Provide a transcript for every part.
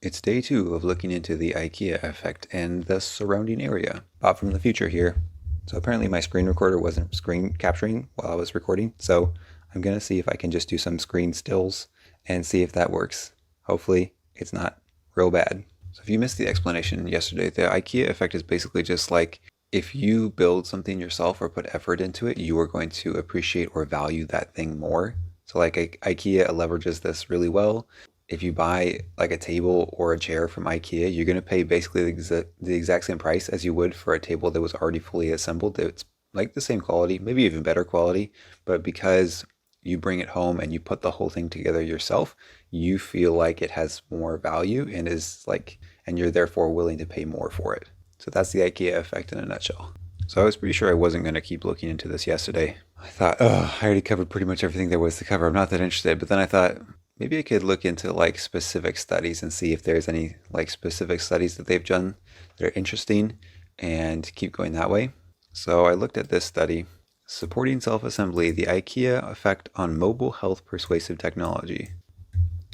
It's day 2 of looking into the Ikea effect and the surrounding area. Bob from the future here. So apparently my screen recorder wasn't screen capturing while I was recording, so I'm going to see if I can just do some screen stills and see if that works. Hopefully it's not real bad. So if you missed the explanation yesterday, the Ikea effect is basically just like if you build something yourself or put effort into it, you are going to appreciate or value that thing more. So like Ikea leverages this really well. If you buy like a table or a chair from Ikea, you're going to pay basically the exact same price as you would for a table that was already fully assembled. It's like the same quality, maybe even better quality, but because you bring it home and you put the whole thing together yourself, you feel like it has more value and is like, and you're therefore willing to pay more for it. So that's the IKEA effect in a nutshell. So I was pretty sure I wasn't going to keep looking into this yesterday. I thought, oh, I already covered pretty much everything there was to cover. I'm not that interested. But then I thought maybe I could look into like specific studies and see if there's any like specific studies that they've done that are interesting and keep going that way. So I looked at this study, Supporting Self-Assembly, the IKEA Effect on Mobile Health Persuasive Technology.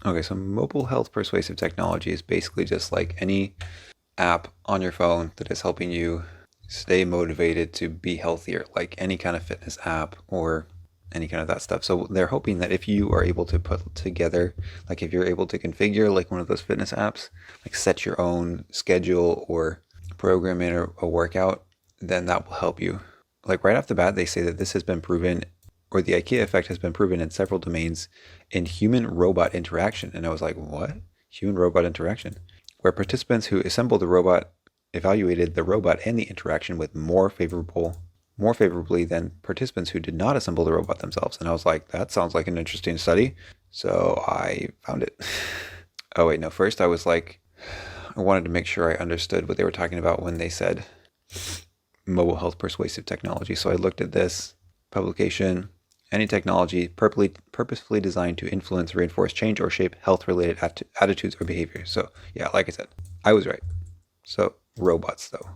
Okay, so mobile health persuasive technology is basically just like any app on your phone that is helping you stay motivated to be healthier, like any kind of fitness app or any kind of that stuff. So they're hoping that if you are able to put together, like if you're able to configure like one of those fitness apps, like set your own schedule or program in a workout, then that will help you. Like right off the bat, they say that this has been proven, or the IKEA effect has been proven in several domains in human-robot interaction. And I was like, what? Human-robot interaction? Where participants who assembled the robot evaluated the robot and the interaction with more favorably than participants who did not assemble the robot themselves. And I was like, that sounds like an interesting study. So I found it. Oh wait, no, first I was like, I wanted to make sure I understood what they were talking about when they said mobile health persuasive technology. So I looked at this publication, any technology purposefully designed to influence, reinforce, change, or shape health-related attitudes or behaviors. So yeah, like I said, I was right. So robots though.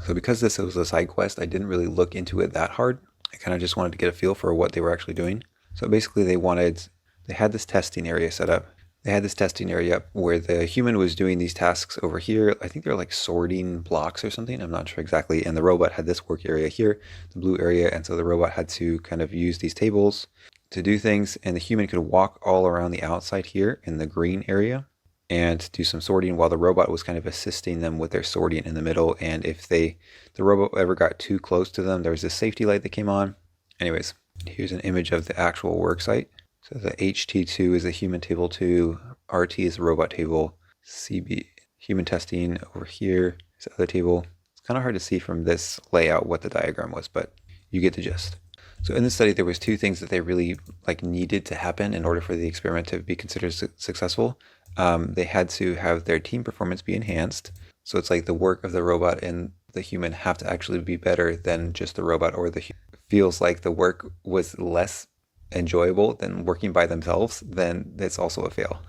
So because this was a side quest, I didn't really look into it that hard. I kind of just wanted to get a feel for what they were actually doing. So basically they had this testing area set up. They had this testing area where the human was doing these tasks over here. I think they're like sorting blocks or something. I'm not sure exactly. And the robot had this work area here, the blue area. And so the robot had to kind of use these tables to do things. And the human could walk all around the outside here in the green area and do some sorting while the robot was kind of assisting them with their sorting in the middle. And if the robot ever got too close to them, there was this safety light that came on. Anyways, here's an image of the actual work site. So the HT2 is the human table 2, RT is the robot table, CB, human testing over here is the other table. It's kind of hard to see from this layout what the diagram was, but you get the gist. So in this study, there was two things that they really like needed to happen in order for the experiment to be considered successful. They had to have their team performance be enhanced. So it's like the work of the robot and the human have to actually be better than just the robot, or the feels like the work was less enjoyable than working by themselves, then it's also a fail.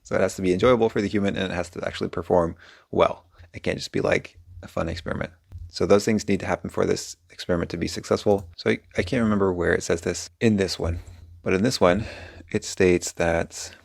So it has to be enjoyable for the human and it has to actually perform well. It can't just be like a fun experiment. So those things need to happen for this experiment to be successful. So I can't remember where it says this in this one, but in this one, it states that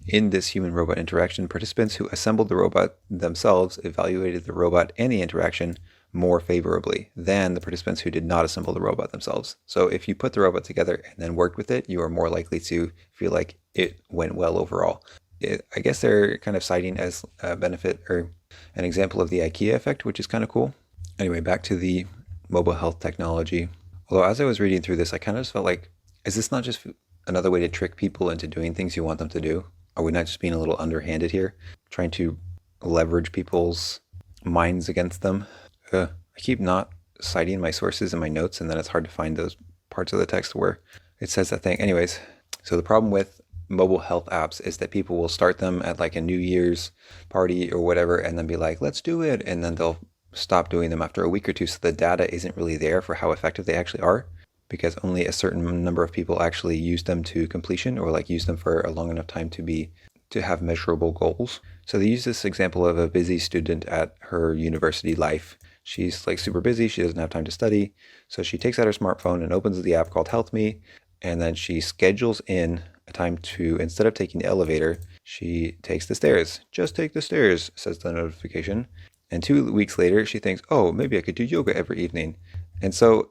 in this human-robot interaction, participants who assembled the robot themselves evaluated the robot and the interaction more favorably than the participants who did not assemble the robot themselves. So if you put the robot together and then worked with it, you are more likely to feel like it went well overall. I guess they're kind of citing as a benefit or an example of the IKEA effect, which is kind of cool. Anyway, back to the mobile health technology. Although as I was reading through this, I kind of just felt like, is this not just another way to trick people into doing things you want them to do? Are we not just being a little underhanded here, trying to leverage people's minds against them? I keep not citing my sources in my notes, and then it's hard to find those parts of the text where it says that thing. Anyways, so the problem with mobile health apps is that people will start them at like a New Year's party or whatever, and then be like, let's do it. And then they'll stop doing them after a week or two. So the data isn't really there for how effective they actually are, because only a certain number of people actually use them to completion, or like use them for a long enough time to have measurable goals. So they use this example of a busy student at her university life. She's like super busy. She doesn't have time to study. So she takes out her smartphone and opens the app called Health Me. And then she schedules in a time to, instead of taking the elevator, She takes the stairs. Just take the stairs, says the notification. And 2 weeks later, she thinks, oh, maybe I could do yoga every evening. And so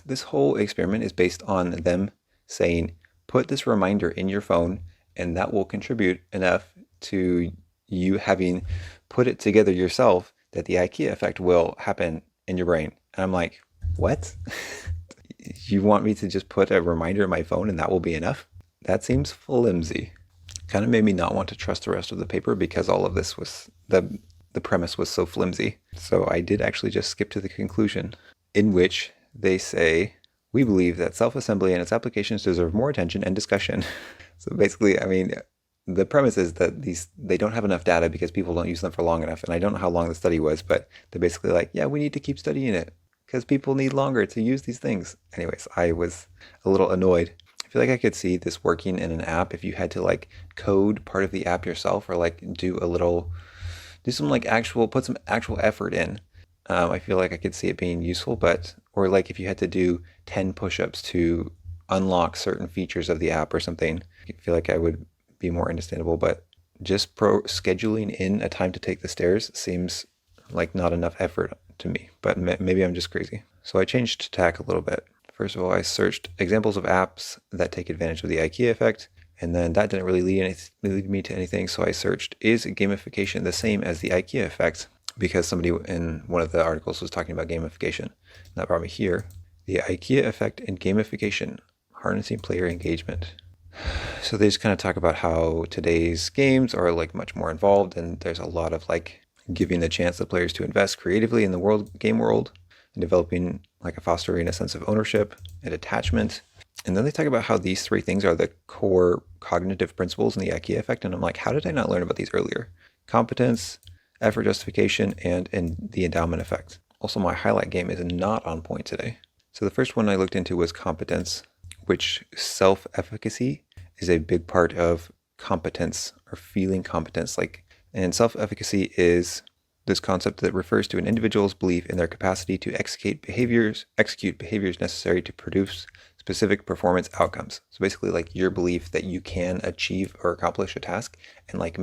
this whole experiment is based on them saying, put this reminder in your phone, and that will contribute enough to you having put it together yourself that the IKEA effect will happen in your brain. And I'm like, what? You want me to just put a reminder in my phone and that will be enough? That seems flimsy. Kind of made me not want to trust the rest of the paper because all of this was, the premise was so flimsy. So I did actually just skip to the conclusion, in which they say, we believe that self-assembly and its applications deserve more attention and discussion. So basically, I mean, the premise is that they don't have enough data because people don't use them for long enough. And I don't know how long the study was, but they're basically like, yeah, we need to keep studying it because people need longer to use these things. Anyways, I was a little annoyed. I feel like I could see this working in an app if you had to like code part of the app yourself, or like do some like put some actual effort in. I feel like I could see it being useful, or like if you had to do 10 push-ups to unlock certain features of the app or something, I feel like I would be more understandable. But just scheduling in a time to take the stairs seems like not enough effort to me, but maybe I'm just crazy. So I changed tack a little bit. First of all, I searched examples of apps that take advantage of the IKEA effect, and then that didn't really lead me to anything. So I searched, is gamification the same as the IKEA effect? Because somebody in one of the articles was talking about gamification. And that brought me here. The IKEA effect and gamification, harnessing player engagement. So they just kind of talk about how today's games are like much more involved, and there's a lot of like giving the chance to players to invest creatively in the game world, and developing like fostering a sense of ownership and attachment. And then they talk about how these three things are the core cognitive principles in the IKEA effect. And I'm like, how did I not learn about these earlier? Competence, effort justification, and the endowment effect. Also, my highlight game is not on point today. So the first one I looked into was competence, which self-efficacy is a big part of competence, or feeling competence. And self-efficacy is this concept that refers to an individual's belief in their capacity to execute behaviors necessary to produce specific performance outcomes. So basically, like your belief that you can achieve or accomplish a task and like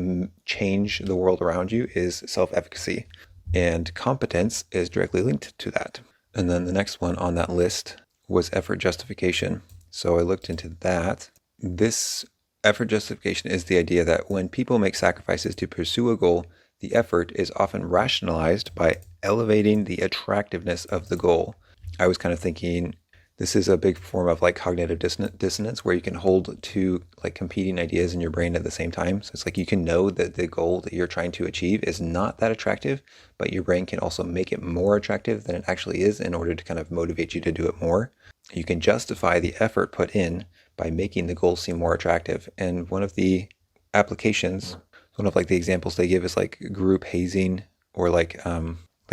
change the world around you is self-efficacy. And competence is directly linked to that. And then the next one on that list was effort justification. So I looked into that. This effort justification is the idea that when people make sacrifices to pursue a goal, the effort is often rationalized by elevating the attractiveness of the goal. I was kind of thinking this is a big form of like cognitive dissonance, where you can hold two like competing ideas in your brain at the same time. So it's like you can know that the goal that you're trying to achieve is not that attractive, but your brain can also make it more attractive than it actually is in order to kind of motivate you to do it more. You can justify the effort put in by making the goal seem more attractive. And one of the applications, one of like the examples they give is like group hazing, or like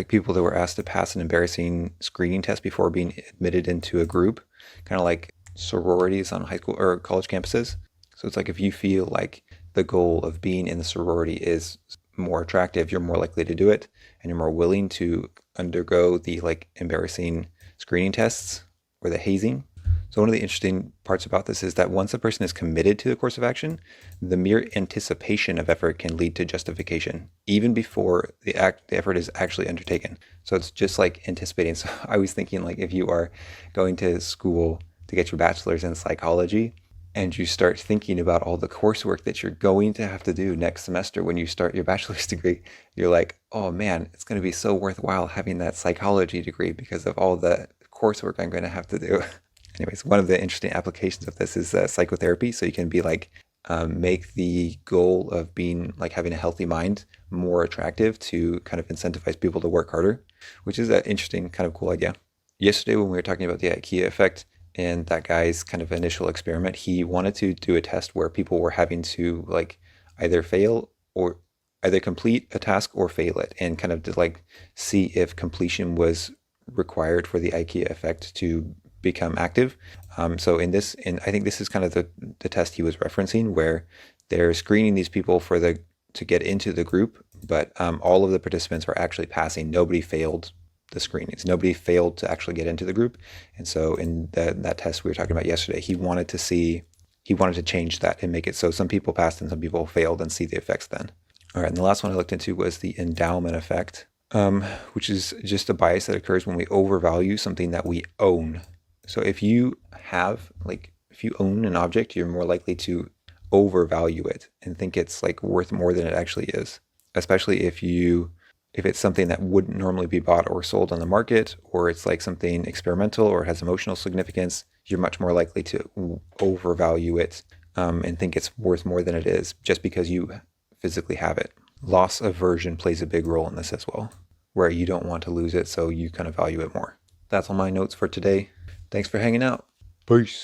people that were asked to pass an embarrassing screening test before being admitted into a group, kind of like sororities on high school or college campuses. So it's like if you feel like the goal of being in the sorority is more attractive, you're more likely to do it, and you're more willing to undergo the like embarrassing screening tests or the hazing. So one of the interesting parts about this is that once a person is committed to a course of action, the mere anticipation of effort can lead to justification, even before the effort is actually undertaken. So it's just like anticipating. So I was thinking, like, if you are going to school to get your bachelor's in psychology, and you start thinking about all the coursework that you're going to have to do next semester when you start your bachelor's degree, you're like, oh man, it's going to be so worthwhile having that psychology degree because of all the coursework I'm going to have to do. Anyways, one of the interesting applications of this is psychotherapy. So you can be like, make the goal of being like having a healthy mind more attractive to kind of incentivize people to work harder, which is an interesting kind of cool idea. Yesterday when we were talking about the IKEA effect and that guy's kind of initial experiment, he wanted to do a test where people were having to like either complete a task or fail it, and kind of to like see if completion was required for the IKEA effect to become active. So I think this is kind of the test he was referencing, where they're screening these people to get into the group, but all of the participants are actually passing. Nobody failed the screenings. Nobody failed to actually get into the group. And so in that test we were talking about yesterday, he he wanted to change that and make it so some people passed and some people failed and see the effects then. All right, and the last one I looked into was the endowment effect, which is just a bias that occurs when we overvalue something that we own. So if you own an object, you're more likely to overvalue it and think it's like worth more than it actually is, especially if it's something that wouldn't normally be bought or sold on the market, or it's like something experimental or has emotional significance. You're much more likely to overvalue it and think it's worth more than it is just because you physically have it. Loss aversion plays a big role in this as well, where you don't want to lose it, so you kind of value it more. That's all my notes for today. Thanks for hanging out. Peace.